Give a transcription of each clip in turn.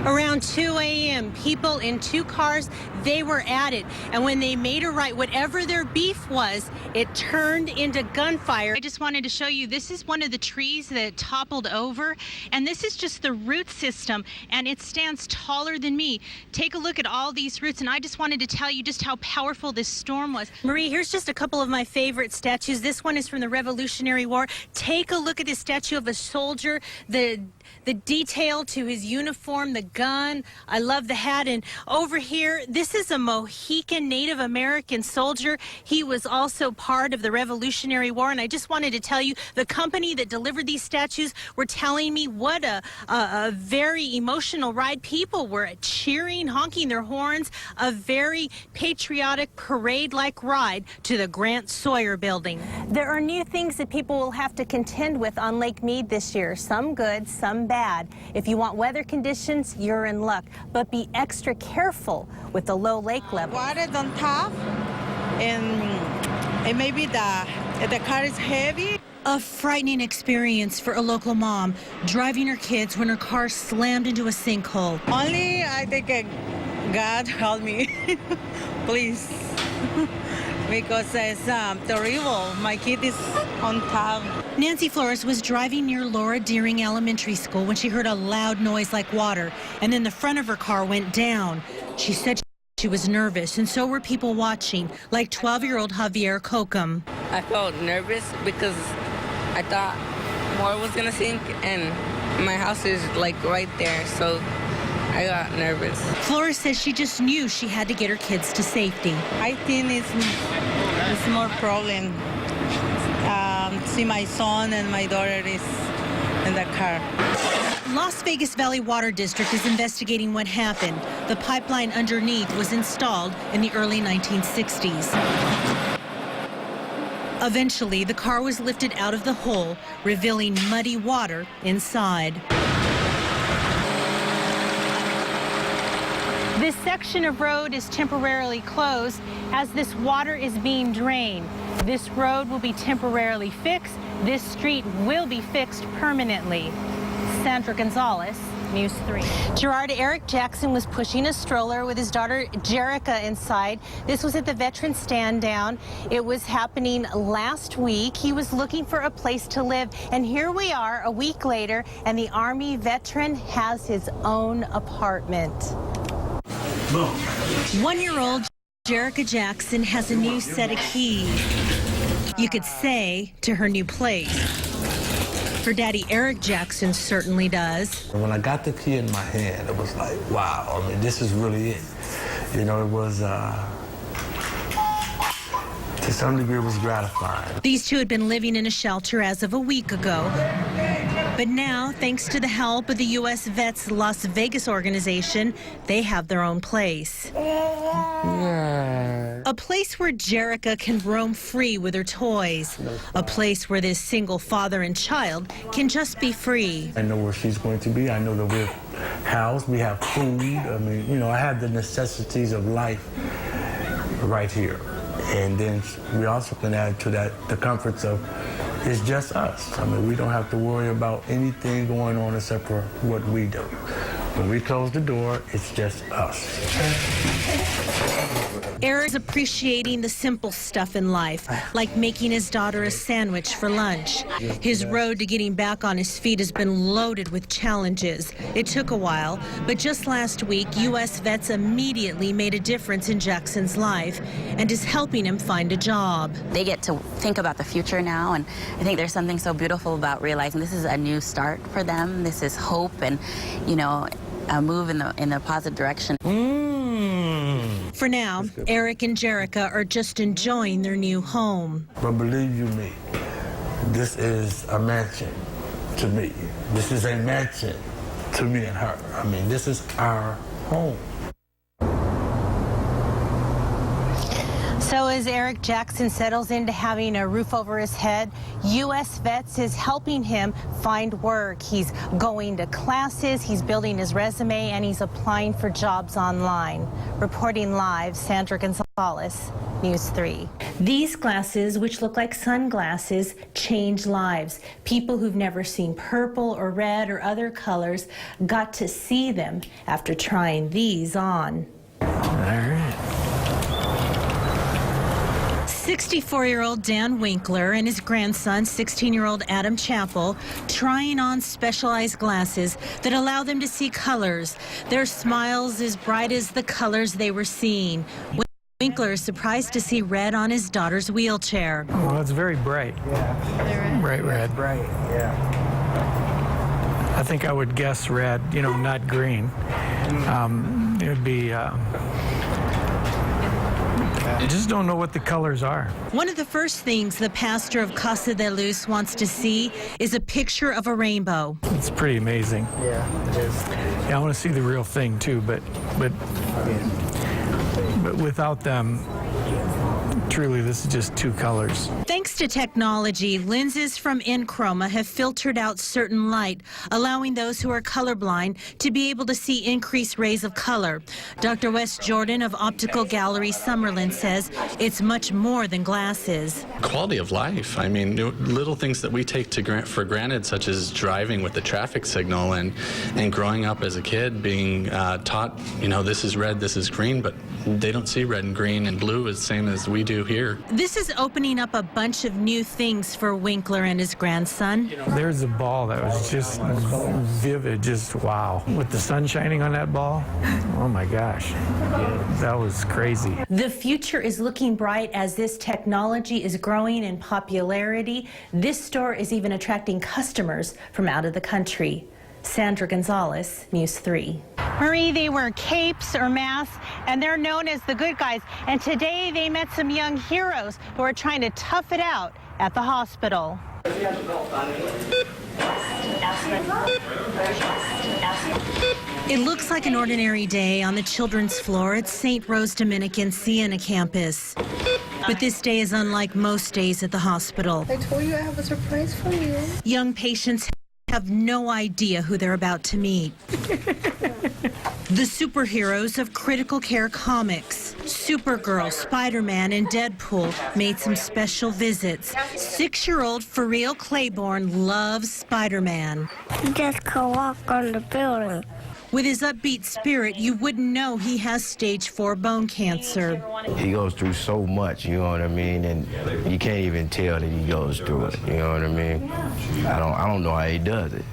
Around 2 a.m., people in 2 cars, they were at it. And when they made a right, whatever their beef was, it turned into gunfire. I just wanted to show you, this is one of the trees that toppled over. And this is just the root system. And it stands taller than me. Take a look at all these roots. And I just wanted to tell you just how powerful this storm was. Marie, here's just a couple of my favorite statues. This one is from the Revolutionary War. Take a look at this statue of a soldier. The detail to his uniform, the gun. I love the hat. And over here, this is a Mohican Native American soldier. He was also part of the Revolutionary War. And I just wanted to tell you, the company that delivered these statues were telling me what a very emotional ride. People were cheering, honking their horns, a very patriotic parade-like ride to the Grant Sawyer building. There are new things that people will have to contend with on Lake Mead this year. Some good, some bad. If you want weather conditions, you're in luck. But be extra careful with the low lake level. Water on top, and maybe the car is heavy. A frightening experience for a local mom driving her kids when her car slammed into a sinkhole. Only I think God help me, please. Because it's terrible. My kid is on top. Nancy Flores was driving near Laura Deering Elementary School when she heard a loud noise like water, and then the front of her car went down. She said she was nervous, and so were people watching, like 12-year-old Javier Kokum. I felt nervous because I thought more was gonna sink, and my house is like right there, so I got nervous. Flores says she just knew she had to get her kids to safety. I think it's more problem. See my son and my daughter is in the car. Las Vegas Valley Water District is investigating what happened. The pipeline underneath was installed in the early 1960s. Eventually, the car was lifted out of the hole, revealing muddy water inside. This section of road is temporarily closed as this water is being drained. This road will be temporarily fixed. This street will be fixed permanently. Sandra Gonzalez, News 3. Gerard Eric Jackson was pushing a stroller with his daughter Jerica inside. This was at the Veteran Stand Down. It was happening last week. He was looking for a place to live, and here we are a week later, and the Army veteran has his own apartment. 1-year-old Jerica Jackson has a new set of keys, you could say, to her new place. Her daddy Eric Jackson certainly does. When I got the key in my hand, it was like, wow, I mean, this is really it. You know, it was, to some degree, it was gratifying. These two had been living in a shelter as of a week ago. But now, thanks to the help of the U.S. Vets Las Vegas organization, they have their own place. A place where Jerica can roam free with her toys. A place where this single father and child can just be free. I know where she's going to be. I know that we're housed. We have food. I mean, you know, I have the necessities of life right here. And then we also can add to that the comforts of it's just us. I mean, we don't have to worry about anything going on except for what we do. When we close the door, it's just us. Eric's appreciating the simple stuff in life, like making his daughter a sandwich for lunch. His road to getting back on his feet has been loaded with challenges. It took a while, but just last week, U.S. Vets immediately made a difference in Jackson's life and is helping him find a job. They get to think about the future now, and I think there's something so beautiful about realizing this is a new start for them. This is hope and, you know, a move in the positive direction. For now, Eric and Jerica are just enjoying their new home. But believe you me, this is a mansion to me. This is a mansion to me and her. I mean, this is our home. So as Eric Jackson settles into having a roof over his head, U.S. Vets is helping him find work. He's going to classes, he's building his resume, and he's applying for jobs online. Reporting live, Sandra Gonzalez, News 3. These glasses, which look like sunglasses, change lives. People who've never seen purple or red or other colors got to see them after trying these on. All right. 64-year-old Dan Winkler and his grandson, 16-year-old Adam Chappell, trying on specialized glasses that allow them to see colors. Their smiles as bright as the colors they were seeing. Winkler is surprised to see red on his daughter's wheelchair. Well, it's very bright. Yeah. Bright red. Bright, yeah. I think I would guess red, you know, not green. It would be... I just don't know what the colors are. One of the first things the pastor of Casa de Luz wants to see is a picture of a rainbow. It's pretty amazing. Yeah, it is. Yeah, I want to see the real thing too, but without them, truly, this is just two colors. Thanks to technology, lenses from Enchroma have filtered out certain light, allowing those who are colorblind to be able to see increased rays of color. Dr. Wes Jordan of Optical Gallery Summerlin says it's much more than glasses. Quality of life. I mean, little things that we take for granted, such as driving with the traffic signal and growing up as a kid being taught, you know, this is red, this is green, but they don't see red and green and blue as the same as we do here. This is opening up a bunch of new things for Winkler and his grandson. There's a ball that was just vivid, just wow. With the sun shining on that ball, oh my gosh, that was crazy. The future is looking bright as this technology is growing in popularity. This store is even attracting customers from out of the country. Sandra Gonzalez, News 3. Marie, they wear capes or masks, and they're known as the good guys. And today they met some young heroes who are trying to tough it out at the hospital. It looks like an ordinary day on the children's floor at St. Rose Dominican Siena campus. But this day is unlike most days at the hospital. I told you I have a surprise for you. Young patients have no idea who they're about to meet. The superheroes of Critical Care Comics. Supergirl, Spider-Man, and Deadpool made some special visits. 6-year-old For Real Claiborne loves Spider-Man. You just can walk on the building. With his upbeat spirit, you wouldn't know he has stage 4 bone cancer. He goes through so much, you know what I mean, and you can't even tell that he goes through it, you know what I mean? I don't know how he does it.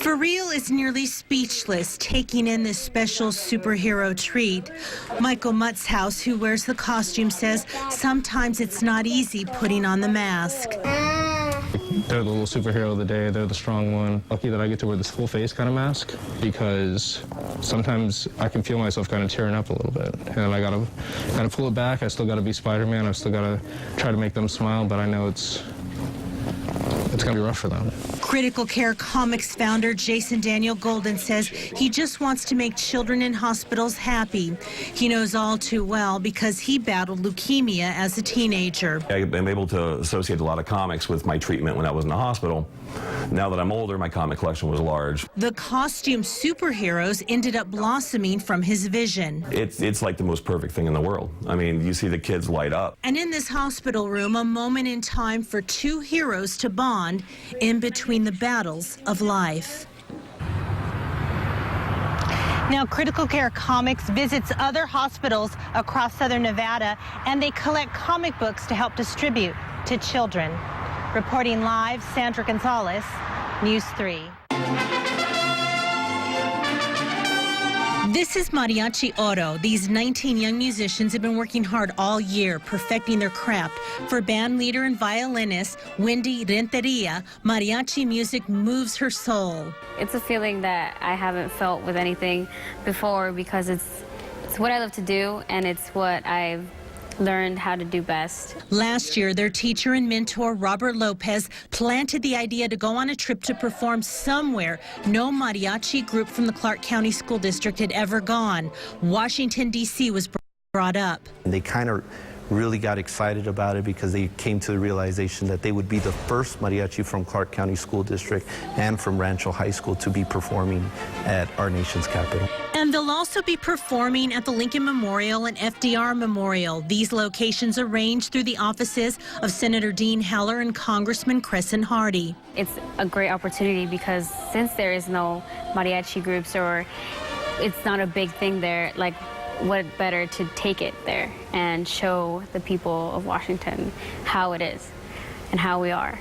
For Real is nearly speechless, taking in this special superhero treat. Michael Mutzhaus, who wears the costume, says sometimes it's not easy putting on the mask. They're the little superhero of the day. They're the strong one. Lucky that I get to wear this full face kind of mask because sometimes I can feel myself kind of tearing up a little bit. And I gotta pull it back. I still gotta be Spider-Man. I still gotta try to make them smile, but I know it's gonna be rough for them. Critical Care Comics founder Jason Daniel Golden says he just wants to make children in hospitals happy. He knows all too well because he battled leukemia as a teenager. I'm able to associate a lot of comics with my treatment when I was in the hospital. Now that I'm older, my comic collection was large. The costume superheroes ended up blossoming from his vision. It's like the most perfect thing in the world. I mean, you see the kids light up. And in this hospital room, a moment in time for two heroes to bond in between the battles of life. Now, Critical Care Comics visits other hospitals across Southern Nevada, and they collect comic books to help distribute to children. Reporting live, Sandra Gonzalez, News 3. This is Mariachi Oro. These 19 young musicians have been working hard all year, perfecting their craft. For band leader and violinist Wendy Renteria, mariachi music moves her soul. It's a feeling that I haven't felt with anything before because it's what I love to do, and it's what I've learned how to do best. Last year, their teacher and mentor, Robert Lopez, planted the idea to go on a trip to perform somewhere no mariachi group from the Clark County School District had ever gone. Washington, D.C. was brought up. They kind of really got excited about it because they came to the realization that they would be the first mariachi from Clark County School District and from Rancho High School to be performing at our nation's capital. And they'll also be performing at the Lincoln Memorial and FDR Memorial. These locations arranged through the offices of Senator Dean Heller and Congressman Crescent Hardy. It's a great opportunity because since there is no mariachi groups or it's not a big thing there, like what better to take it there and show the people of Washington how it is and how we are.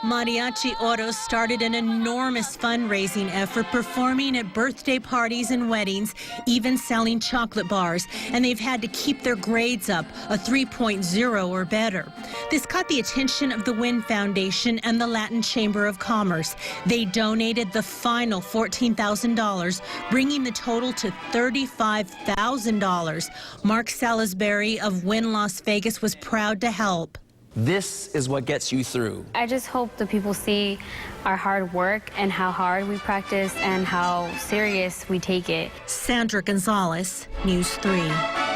Mariachi Oro started an enormous fundraising effort, performing at birthday parties and weddings, even selling chocolate bars. And they've had to keep their grades up, a 3.0 or better. This caught the attention of the Wynn Foundation and the Latin Chamber of Commerce. They donated the final $14,000, bringing the total to $35,000. Mark Salisbury of Wynn Las Vegas was proud to help. This is what gets you through. I just hope the people see our hard work and how hard we practice and how serious we take it. Sandra Gonzalez, News 3.